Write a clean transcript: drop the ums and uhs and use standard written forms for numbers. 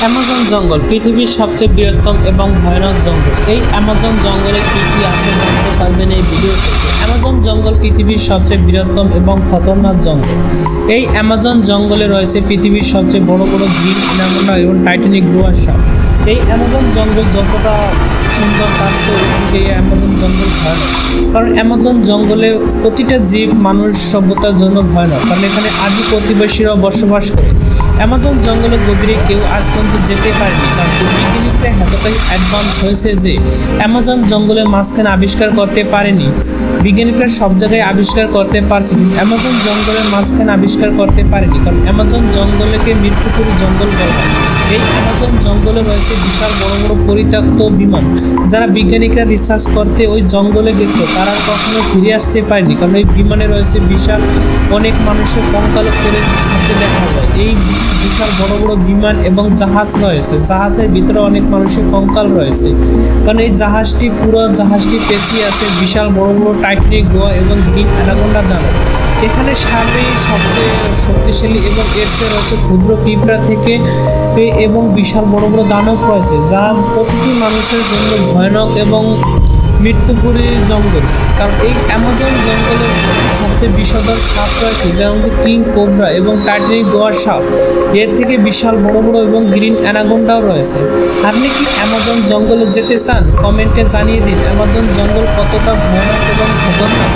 Amazon জঙ্গল পৃথিবীর সবচেয়ে বৃহত্তম এবং ভয়ানক জঙ্গল। এই অ্যামাজন জঙ্গলে কী কী আছে জানতে পারবেন এই ভিডিও থেকে। অ্যামাজন জঙ্গল পৃথিবীর সবচেয়ে বৃহত্তম এবং খতরনাক জঙ্গল। এই অ্যামাজন জঙ্গলে রয়েছে পৃথিবীর সবচেয়ে বড় বড় গ্রিন অ্যানাকোন্ডা এবং টাইটানিক গ্রোয়ার সাপ। এই অ্যামাজন জঙ্গল যতটা সুন্দর তার চেয়ে এই অ্যামাজন জঙ্গল ভয়ানক, কারণ অ্যামাজন জঙ্গলে প্রতিটা জীব মানুষ সভ্যতার জন্য ভয়ানক, কারণ এখানে আদি প্রতিবেশীরাও বসবাস করে। অ্যামাজন জঙ্গলের গভীরে কেউ আজ পর্যন্ত যেতে পারেনি, কারণ বিজ্ঞানীরা এতটাই অ্যাডভান্স হয়েছে যে অ্যামাজন জঙ্গলের মাঝখানে আবিষ্কার করতে পারেনি। বিজ্ঞানীরা সব জায়গায় আবিষ্কার করতে পারছে, কিন্তু অ্যামাজন জঙ্গলের মাঝখানে আবিষ্কার করতে পারেনি, কারণ অ্যামাজন জঙ্গলকে মৃত্যুপুরী জঙ্গল বলা হয়। এই অ্যামাজন জঙ্গলে রয়েছে বিশাল বড় বড় পরিত্যক্ত বিমান। যারা বিজ্ঞানীরা রিসার্চ করতে ওই জঙ্গলে গেছিল তারা কখনো ফিরে আসতে পারেনি, কারণ এই বিমানে রয়েছে বিশাল অনেক মানুষের কঙ্কাল করে থাকতে দেখা যায়। এই বিশাল বড় বড় বিমান এবং জাহাজ রয়েছে, জাহাজের ভিতরে অনেক মানুষের কঙ্কাল রয়েছে, কারণ এই পুরো জাহাজটি পেঁচিয়ে আছে বিশাল বড় বড় টাইটানিক গ্রোয়া এবং গ্রিন অ্যানাকোন্ডা দানব। এখানে সাপই সবচেয়ে শক্তিশালী এবং এর চেয়ে রয়েছে ক্ষুদ্র পিঁপড়া থেকে এবং বিশাল বড় বড় দানব রয়েছে, যা প্রতিটি মানুষের জন্য ভয়ানক এবং মৃত্যুপুরী জঙ্গল। কারণ এই অ্যামাজন জঙ্গলের সবচেয়ে বিষধর সাপ রয়েছে, যার মধ্যে কিং কোবরা এবং টাইটানিক গ্রোয়ার সাপ। এর থেকে বিশাল বড় বড় এবং গ্রিন অ্যানাকোন্ডাও রয়েছে। আপনি কি অ্যামাজন জঙ্গলে যেতে চান? কমেন্টে জানিয়ে দিন অ্যামাজন জঙ্গল কতটা ভয়ানক এবং খতরনাক।